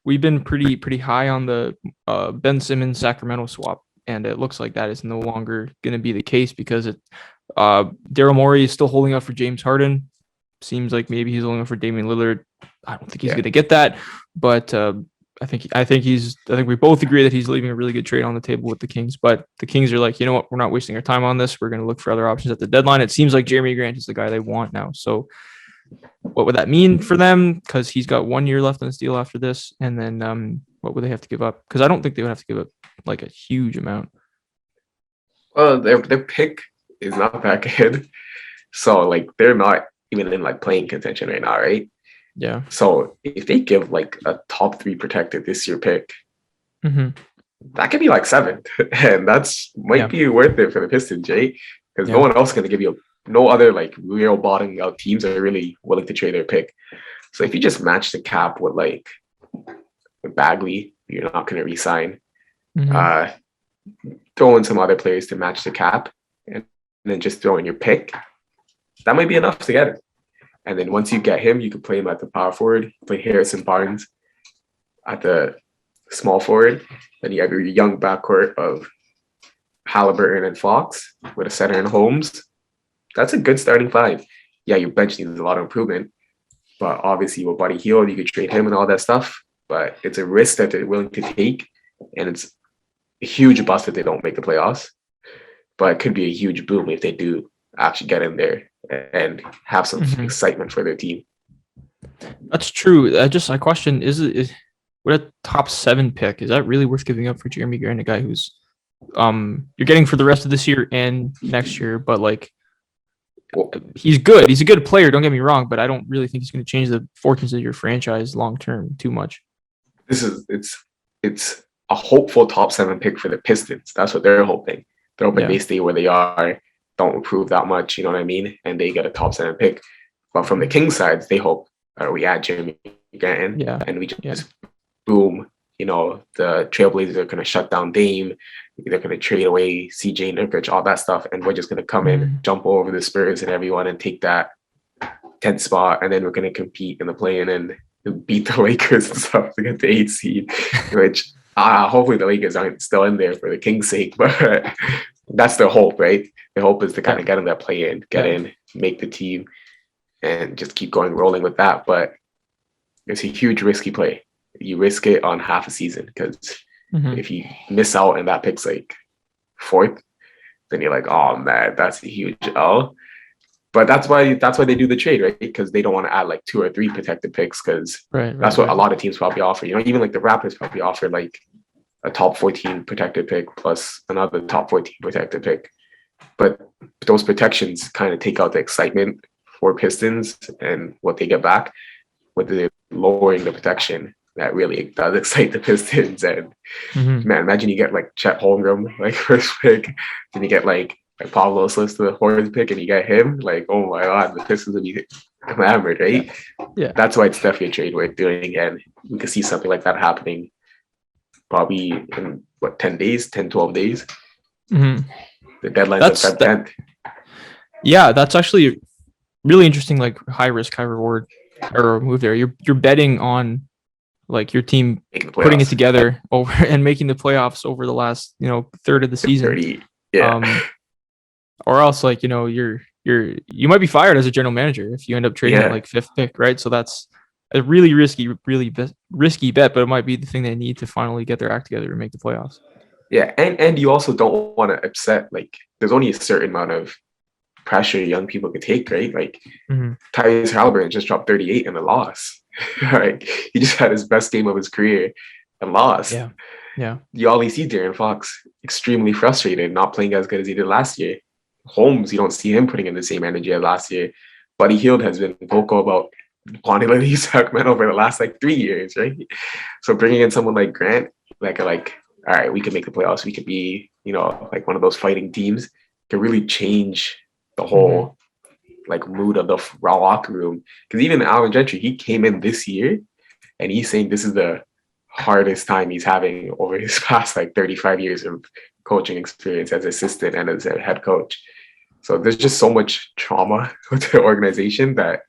we've been pretty high on the Ben Simmons Sacramento swap, and it looks like that is no longer going to be the case because Daryl Morey is still holding out for James Harden. Seems like maybe he's holding out for Damian Lillard. I don't think he's Yeah. going to get that, but I think we both agree that he's leaving a really good trade on the table with the Kings. But the Kings are like, you know what, we're not wasting our time on this. We're going to look for other options at the deadline. It seems like Jerami Grant is the guy they want now. So what would that mean for them? Because he's got 1 year left on his deal after this, and then what would they have to give up? Because I don't think they would have to give up like a huge amount. Well, their pick is not that good, so like they're not even in like playing contention right now, right? Yeah. So if they give like a top three protected this year pick, Mm-hmm. that could be like seventh, and that's might Yeah. be worth it for the Pistons, right? Because no Yeah. one else is going to give you no other like real bottoming out teams are really willing to trade their pick. So if you just match the cap with Bagley, you're not going to resign. Mm-hmm. Uh, throw in some other players to match the cap, and then just throw in your pick. That might be enough to get it. And then once you get him, you can play him at the power forward, play Harrison Barnes at the small forward. Then you have your young backcourt of Haliburton and Fox with a center and Holmes. That's a good starting five. Yeah, your bench needs a lot of improvement, but obviously with Buddy Hield, you could trade him and all that stuff. But it's a risk that they're willing to take, and it's a huge bust if they don't make the playoffs. But it could be a huge boom if they do actually get in there and have some Mm-hmm. excitement for their team. That's true. I question is what a top 7 pick is that really worth giving up for Jeremy Grant, a guy who's you're getting for the rest of this year and next year, but like Well, he's good. He's a good player. Don't get me wrong, but I don't really think he's going to change the fortunes of your franchise long term too much. this is it's a hopeful top seven pick for the Pistons. That's what they're hoping. They're hoping Yeah. they stay where they are, don't improve that much, you know what I mean? And they get a top seven pick. But from the Kings sides, they hope we add Jeremy Grant Yeah. and we just Yeah. boom, the Trailblazers are gonna shut down Dame, they're gonna trade away CJ Nurkic, all that stuff, and we're just gonna come in, Mm-hmm. jump over the Spurs and everyone and take that 10th spot, and then we're gonna compete in the play-in and beat the Lakers and stuff to get the 8th seed, which hopefully the Lakers aren't still in there for the Kings' sake, but that's their hope, right? Their hope is to kind Yeah. of get in that play-in, get Yeah. in, make the team, and just keep going rolling with that. But it's a huge risky play. You risk it on half a season because Mm-hmm. if you miss out and that pick's like 4th, then you're like, oh man, that's a huge L. But that's why they do the trade, right? Because they don't want to add like 2 or 3 protected picks because Right. that's what a Right. lot of teams probably offer. Even like the Raptors probably offer like a top 14 protected pick plus another top 14 protected pick. But those protections kind of take out the excitement for Pistons and what they get back with the lowering the protection. That really does excite the Pistons. And Mm-hmm. man, imagine you get like Chet Holmgren, like first pick, then you get like Pablo Sliss to the 4th pick, and you get him. Like, oh my god, the Pistons would be enamored, right? Yeah. That's why it's definitely a trade worth doing, and we could see something like that happening probably in 10 days, 10, 12 days. Mm-hmm. The deadline's at Feb 10th. Yeah, that's actually really interesting. Like high risk, high reward, or move there. You're betting on like your team putting it together over and making the playoffs over the last third of the season. 30, yeah. Or else like you might be fired as a general manager if you end up trading at like 5th pick, right? So that's a really risky bet, but it might be the thing they need to finally get their act together and make the playoffs. Yeah, and you also don't want to upset, like there's only a certain amount of pressure young people can take, right? Like Tyrese Haliburton just dropped 38 in a loss. Right? He just had his best game of his career and lost. Yeah. You always see De'Aaron Fox extremely frustrated, not playing as good as he did last year. Holmes, you don't see him putting in the same energy as last year. Buddy Hield has been vocal about wanting to leave Sacramento for the last like 3 years, right? So bringing in someone like Grant, like all right, we can make the playoffs. We could be, like one of those fighting teams. Can really change the whole like mood of the locker room. Because even Alvin Gentry, he came in this year and he's saying this is the hardest time he's having over his past like 35 years of coaching experience as assistant and as a head coach. So there's just so much trauma with the organization that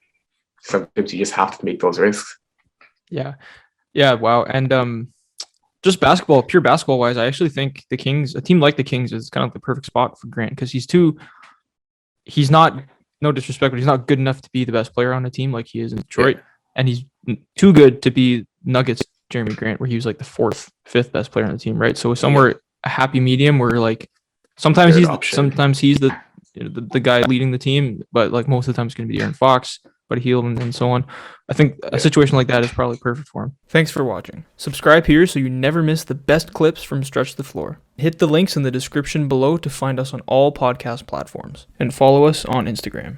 sometimes you just have to make those risks. Yeah. Yeah, wow. And just basketball, pure basketball wise, I actually think the Kings, a team like the Kings, is kind of the perfect spot for Grant because he's not, no disrespect, but he's not good enough to be the best player on the team like he is in Detroit, and he's too good to be Nuggets Jerami Grant, where he was like the fourth, fifth best player on the team, right? So somewhere a happy medium where like sometimes he's the guy leading the team, but like most of the time it's going to be Aaron Fox, but Hield and so on. I think a situation like that is probably perfect for him. Thanks for watching. Subscribe here so you never miss the best clips from Stretch the Floor. Hit the links in the description below to find us on all podcast platforms, and follow us on Instagram.